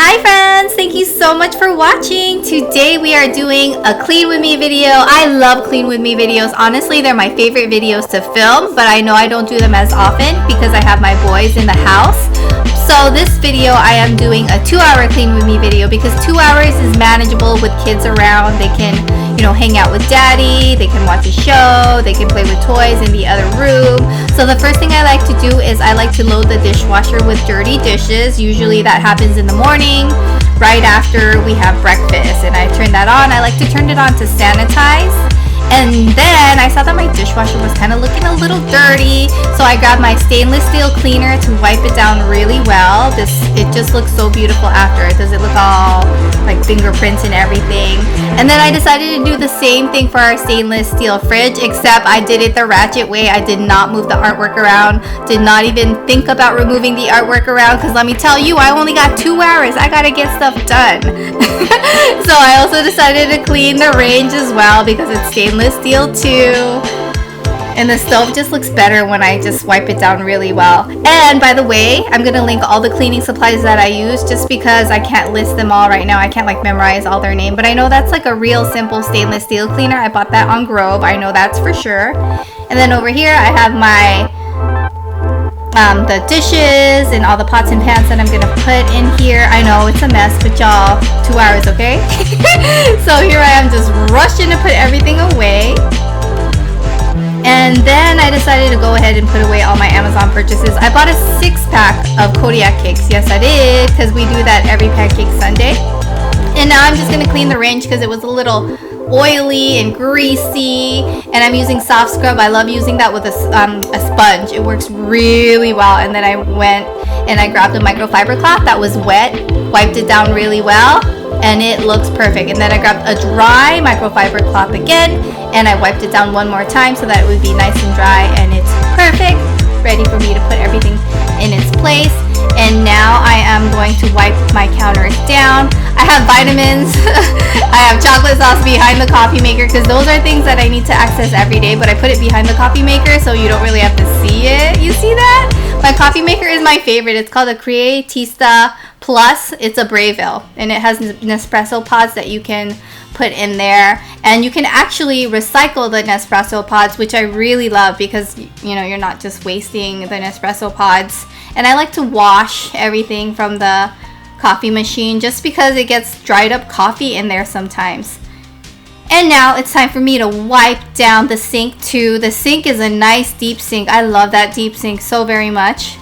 Hi friends, thank you so much for watching. Today we are doing a clean with me video. I love clean with me videos. Honestly, they're my favorite videos to film, but I know I don't do them as often because I have my boys in the house. So this video I am doing a 2-hour clean with me video because 2 hours is manageable with kids around. They can, hang out with daddy, they can watch a show, they can play with toys in the other room. So the first thing I like to do is I like to load the dishwasher with dirty dishes. Usually that happens in the morning, right after we have breakfast, and I turn that on. I like to turn it on to sanitize. And then I saw that my dishwasher was kind of looking a little dirty, so I grabbed my stainless steel cleaner to wipe it down really well. It just looks so beautiful after. Does it look all like fingerprints and everything? And then I decided to do the same thing for our stainless steel fridge, except I did it the ratchet way. I did not move the artwork around, did not even think about removing the artwork around, because let me tell you, I only got 2 hours. I gotta get stuff done. So I also decided to clean the range as well because it's stainless steel too, and the stove just looks better when I just wipe it down really well. And by the way, I'm gonna link all the cleaning supplies that I use, just because I can't list them all right now. I can't memorize all their name, but I know that's like a real simple stainless steel cleaner. I bought that on Grove, I know that's for sure. And then over here I have my the dishes and all the pots and pans that I'm gonna put in here. I know it's a mess, but y'all, 2 hours, okay? So here I am just rushing to put everything away. And then I decided to go ahead and put away all my Amazon purchases. I bought a 6-pack of Kodiak cakes. Yes, I did, because we do that every Pancake Sunday. And now I'm just gonna clean the range because it was a little oily and greasy, and I'm using soft scrub. I love using that with a sponge. It works really well. And then I went and I grabbed a microfiber cloth that was wet, wiped it down really well, and it looks perfect. And then I grabbed a dry microfiber cloth again, and I wiped it down one more time so that it would be nice and dry, and it's perfect, ready for me to put everything in its place. And now I am going to wipe my counters down. I have vitamins. I have chocolate sauce behind the coffee maker because those are things that I need to access every day, but I put it behind the coffee maker so you don't really have to see it. You see that? My coffee maker is my favorite. It's called a Creatista Plus. It's a Breville, and it has Nespresso pods that you can put in there, and you can actually recycle the Nespresso pods, which I really love because you're not just wasting the Nespresso pods. And I like to wash everything from the coffee machine just because it gets dried up coffee in there sometimes. And now it's time for me to wipe down the sink too. The sink is a nice deep sink. I love that deep sink so very much.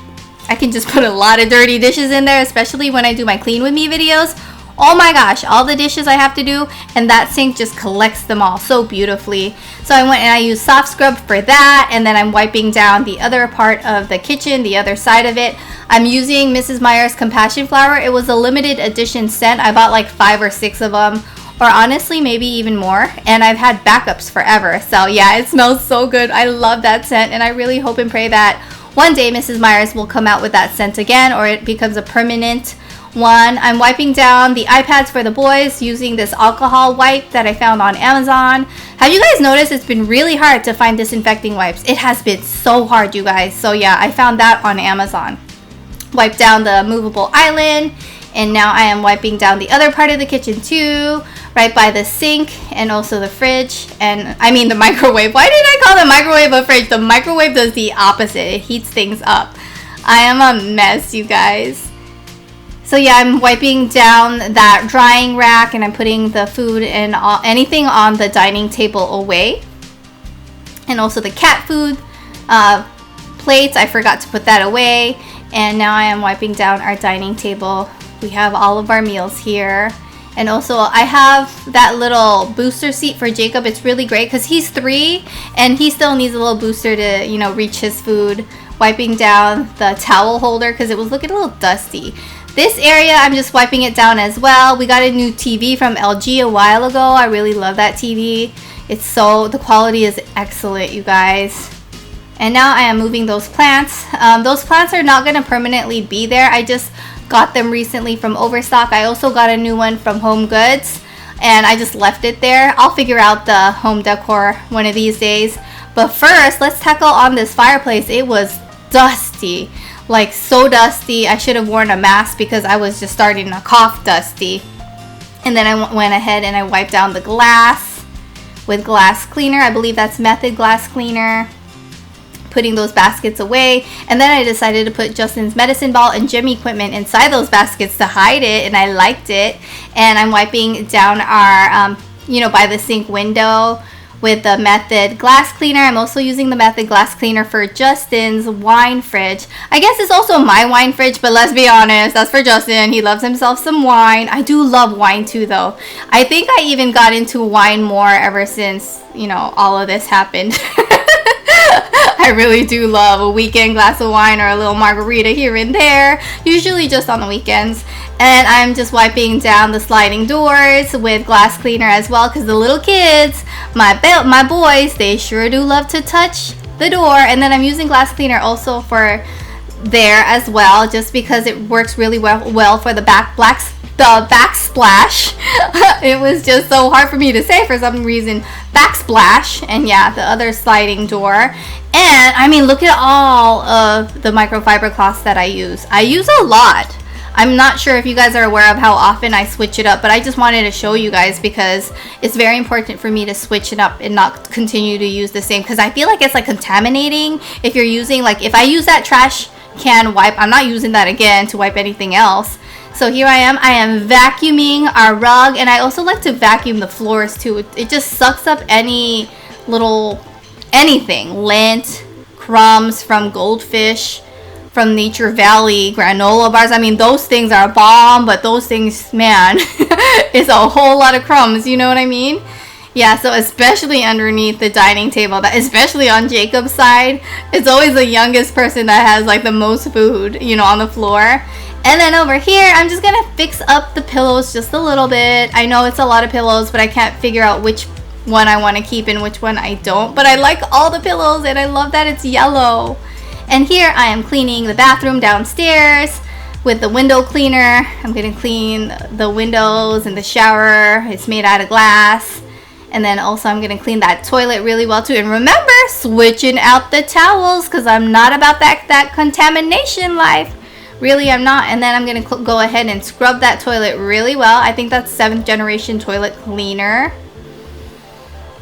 I can just put a lot of dirty dishes in there, especially when I do my clean with me videos. Oh my gosh, all the dishes I have to do, and that sink just collects them all so beautifully. So I went and I used soft scrub for that, and then I'm wiping down the other part of the kitchen, the other side of it. I'm using Mrs. Meyer's Compassion Flower. It was a limited edition scent. I bought like 5 or 6 of them, or honestly maybe even more, and I've had backups forever. So yeah, it smells so good. I love that scent, and I really hope and pray that one day Mrs. Meyer's will come out with that scent again, or it becomes a permanent one. I'm wiping down the iPads for the boys using this alcohol wipe that I found on Amazon. Have you guys noticed it's been really hard to find disinfecting wipes? It has been so hard, you guys. So yeah, I found that on Amazon. Wipe down the movable island, and now I am wiping down the other part of the kitchen too, right by the sink and also the fridge, and I mean the microwave. Why did I call the microwave a fridge? The microwave does the opposite. It heats things up. I am a mess, you guys. So yeah, I'm wiping down that drying rack, and I'm putting the food and anything on the dining table away. And also the cat food plates, I forgot to put that away. And now I am wiping down our dining table. We have all of our meals here. And also I have that little booster seat for Jacob. It's really great because he's 3 and he still needs a little booster to, reach his food. Wiping down the towel holder because it was looking a little dusty. This area, I'm just wiping it down as well. We got a new TV from LG a while ago. I really love that TV. The quality is excellent, you guys. And now I am moving those plants. Those plants are not going to permanently be there. I just got them recently from Overstock. I also got a new one from Home Goods, and I just left it there. I'll figure out the home decor one of these days. But first, let's tackle on this fireplace. It was dusty. like so dusty. I should have worn a mask because I was just starting to cough dusty. And then I went ahead and I wiped down the glass with glass cleaner. I believe that's Method glass cleaner. Putting those baskets away, and then I decided to put Justin's medicine ball and gym equipment inside those baskets to hide it, and I liked it. And I'm wiping down our by the sink window with the Method glass cleaner. I'm also using the Method glass cleaner for Justin's wine fridge. I guess it's also my wine fridge, but let's be honest, that's for Justin. He loves himself some wine. I do love wine too, though. I think I even got into wine more ever since, all of this happened. I really do love a weekend glass of wine or a little margarita here and there, usually just on the weekends. And I'm just wiping down the sliding doors with glass cleaner as well, because the little kids, my boys, they sure do love to touch the door. And then I'm using glass cleaner also for there as well, just because it works really well for the backsplash. It was just so hard for me to say for some reason. Backsplash. And yeah, the other sliding door. And I mean, look at all of the microfiber cloths that I use. I use a lot. I'm not sure if you guys are aware of how often I switch it up, but I just wanted to show you guys because it's very important for me to switch it up and not continue to use the same, because I feel like it's like contaminating if you're using, like, if I use that trash can wipe, I'm not using that again to wipe anything else. So here I am vacuuming our rug, and I also like to vacuum the floors too. It just sucks up any little anything, lint, crumbs from goldfish, from Nature Valley, granola bars. I mean, those things are bomb, but those things, man, it's a whole lot of crumbs, you know what I mean? Yeah, so especially underneath the dining table, especially on Jacob's side, it's always the youngest person that has like the most food, on the floor. And then over here, I'm just gonna fix up the pillows just a little bit. I know it's a lot of pillows, but I can't figure out which one I want to keep and which one I don't. But I like all the pillows, and I love that it's yellow. And here I am cleaning the bathroom downstairs with the window cleaner. I'm gonna clean the windows and the shower. It's made out of glass. And then also I'm gonna clean that toilet really well too. And remember, switching out the towels, because I'm not about that contamination life. Really, I'm not. And then I'm gonna go ahead and scrub that toilet really well. I think that's 7th generation toilet cleaner.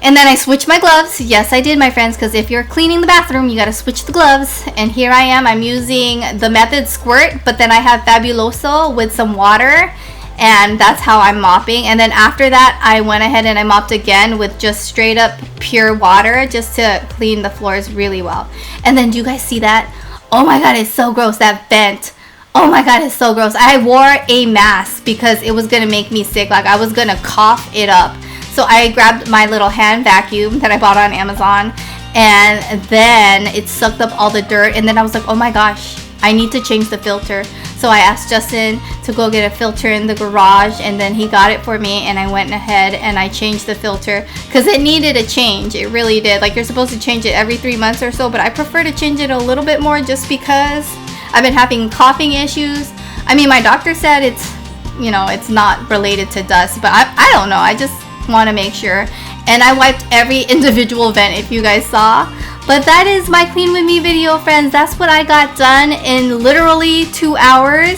And then I switched my gloves. Yes, I did, my friends, because if you're cleaning the bathroom, you gotta switch the gloves. And here I am. I'm using the Method squirt, but then I have Fabuloso with some water, and that's how I'm mopping. And then after that, I went ahead and I mopped again with just straight up pure water, just to clean the floors really well. And then do you guys see that? Oh my god, it's so gross, that vent. Oh my god, it's so gross. I wore a mask because it was gonna make me sick. Like, I was gonna cough it up. So I grabbed my little hand vacuum that I bought on Amazon, and then it sucked up all the dirt. And then I was like, oh my gosh, I need to change the filter. So I asked Justin to go get a filter in the garage, and then he got it for me, and I went ahead and I changed the filter because it needed a change. It really did. Like, you're supposed to change it every 3 months or so, but I prefer to change it a little bit more just because I've been having coughing issues. I mean, my doctor said it's, it's not related to dust, but I don't know. I just want to make sure. And I wiped every individual vent, if you guys saw. But that is my clean with me video, friends. That's what I got done in literally 2 hours.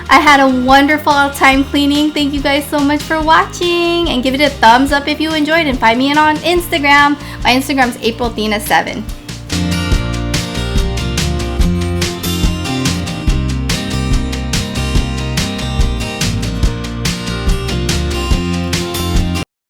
I had a wonderful time cleaning. Thank you guys so much for watching, and give it a thumbs up if you enjoyed, and find me on Instagram. My Instagram is AprilThena7.